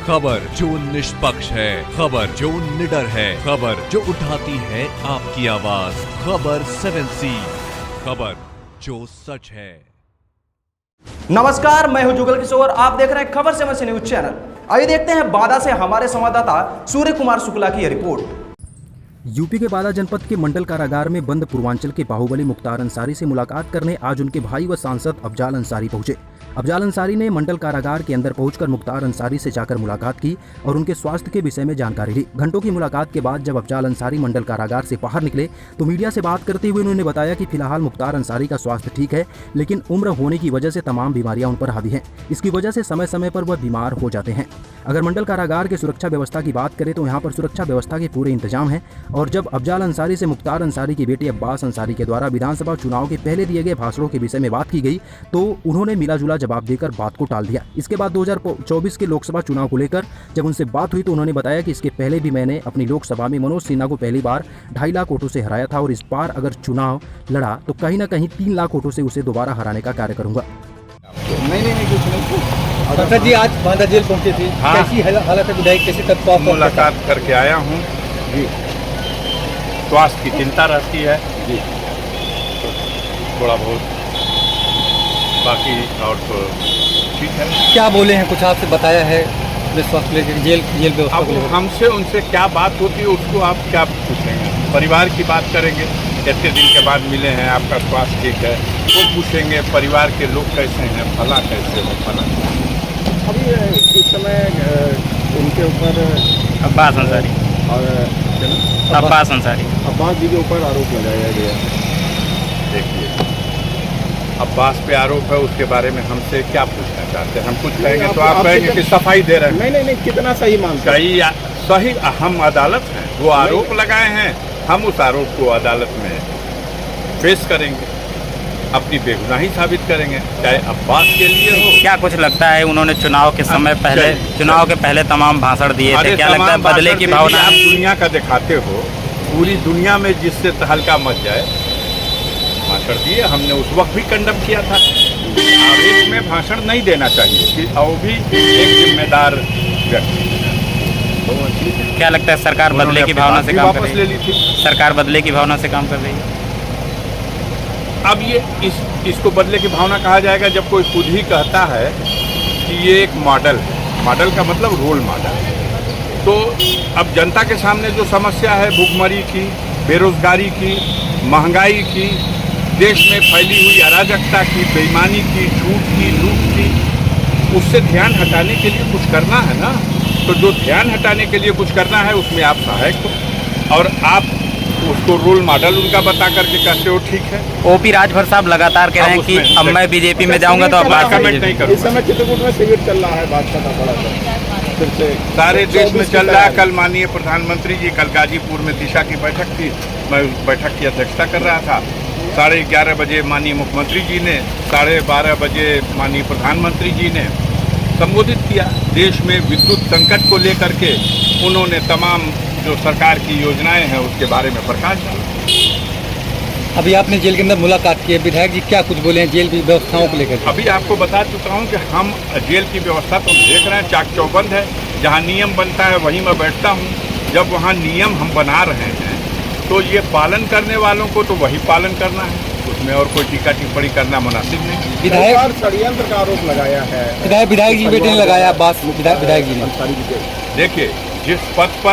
खबर जो निष्पक्ष है, खबर जो निडर है, खबर जो उठाती है आपकी आवाज, खबर 7C, खबर जो सच है। नमस्कार, मैं हूं जुगल किशोर। आप देख रहे हैं खबर 7C न्यूज चैनल। आइए देखते हैं बादा से हमारे संवाददाता सूर्य कुमार शुक्ला की रिपोर्ट। यूपी के बादा जनपद के मंडल कारागार में बंद पूर्वांचल के बाहुबली मुख्तार अंसारी से मुलाकात करने आज उनके भाई व सांसद अफजाल अंसारी पहुंचे। अफजाल अंसारी ने मंडल कारागार के अंदर पहुंचकर मुख्तार अंसारी से जाकर मुलाकात की और उनके स्वास्थ्य के विषय में जानकारी ली। घंटों की मुलाकात के बाद जब अफजाल अंसारी मंडल कारागार से बाहर निकले तो मीडिया से बात करते हुए उन्होंने बताया कि फिलहाल मुख्तार अंसारी का स्वास्थ्य ठीक है, लेकिन उम्र होने की वजह से तमाम बीमारियां उन पर हावी हैं। इसकी वजह से समय समय पर वह बीमार हो जाते हैं। अगर मंडल कारागार के सुरक्षा व्यवस्था की बात करें तो यहाँ पर सुरक्षा व्यवस्था के पूरे इंतजाम हैं। और जब अफजाल अंसारी से मुख्तार अंसारी के बेटे अब्बास अंसारी के द्वारा विधानसभा चुनाव के पहले दिए गए भाषणों के विषय में बात की गई तो उन्होंने मिलाजुला जवाब देकर बात को टाल दिया। इसके बाद 2024 के लोकसभा चुनाव को लेकर जब उनसे बात हुई तो उन्होंने बताया कि इसके पहले भी मैंने अपनी लोकसभा में मनोज सिन्हा को पहली बार 2.5 लाख वोटों से हराया था और इस बार अगर चुनाव लड़ा तो कहीं ना कहीं 3 लाख वोटों से उसे दोबारा हराने का कार्य करूंगा। नहीं कुछ नहीं। डॉक्टर जी आज बांदा जेल पहुंचे थे। हाँ। कैसी हालत है विधायक, कैसे तत्काल मुलाकात करके आया हूँ जी। स्वास्थ्य की चिंता रहती है जी, थोड़ा बहुत, बाकी और तो ठीक है। क्या बोले हैं, कुछ आपसे बताया है स्वास्थ्य लेकर जेल व्यवस्था? अब हमसे उनसे क्या बात होती है उसको आप क्या पूछेंगे? परिवार की बात करेंगे, कितने दिन के बाद मिले हैं, आपका स्वास्थ्य ठीक है, वो पूछेंगे परिवार के लोग कैसे हैं, फला कैसे हो, फला। अभी इस समय उनके ऊपर अब्बास अंसारी और अब्बास जी के ऊपर आरोप लगाया गया। देखिए, अब्बास पे आरोप है, उसके बारे में हमसे क्या पूछना चाहते हैं? हम कुछ कहेंगे तो आप कहेंगे कि सफाई दे रहे हैं। नहीं, कितना सही मानते हैं? सही, हम अदालत हैं, वो आरोप लगाए हैं, हम उस आरोप को अदालत में पेश करेंगे, अपनी बेगुनाही साबित करेंगे, चाहे अब्बास के लिए हो। क्या कुछ लगता है उन्होंने चुनाव के पहले तमाम भाषण दिए थे, क्या लगता है बदले की भावना? आप दुनिया का दिखाते हो, पूरी दुनिया में जिससे हल्का मच जाए भाषण दिए। हमने उस वक्त भी कंडम किया था। आवेश में भाषण नहीं देना चाहिए और भी एक जिम्मेदार व्यक्ति। क्या लगता है सरकार बदले की भावना से काम कर रही है? ले ली थी सरकार बदले की भावना से काम कर रही है। अब ये इसको बदले की भावना कहा जाएगा जब कोई खुद ही कहता है कि ये एक मॉडल है। मॉडल का मतलब रोल मॉडल। तो अब जनता के सामने जो समस्या है भूखमरी की, बेरोजगारी की, महंगाई की, देश में फैली हुई अराजकता की, बेईमानी की, झूठ की, लूट की, उससे ध्यान हटाने के लिए कुछ करना है ना। तो जो ध्यान हटाने के लिए कुछ करना है उसमें आप सहायक हो और आप उसको रोल मॉडल उनका बता करके कहते हो ठीक है। ओपी राजभर साहब लगातार कह रहे हैं कि अब मैं बीजेपी में जाऊंगा तो अब कमेंट नहीं करूंगा। इस समय चित्रकूट में शिविर चल रहा है, बात का बड़ा फिर से सारे देश में चल रहा है। कल माननीय प्रधानमंत्री जी, कल गाजीपुर में दिशा की बैठक थी, मैं उस बैठक की अध्यक्षता कर रहा था। 11:30 बजे माननीय मुख्यमंत्री जी ने, 12:30 बजे माननीय प्रधानमंत्री जी ने संबोधित किया। देश में विद्युत संकट को लेकर के उन्होंने तमाम जो सरकार की योजनाएं हैं उसके बारे में प्रकाश डाला। अभी आपने जेल के अंदर मुलाकात की है, विधायक जी क्या कुछ बोले हैं जेल की व्यवस्थाओं को लेकर? अभी आपको बता चुका हूं कि हम जेल की व्यवस्था तो देख रहे हैं, चाक चौबंद है। जहां नियम बनता है वहीं मैं बैठता हूं। जब वहां नियम हम बना रहे हैं तो ये पालन करने वालों को तो वही पालन करना है, उसमें और कोई टीका टिप्पणी करना मुनासिब नहीं। विधायक षड्यंत्र का आरोप लगाया है। विधायक जी बेटे ने लगाया, विधायक जी ने। देखिए, जिस पद पर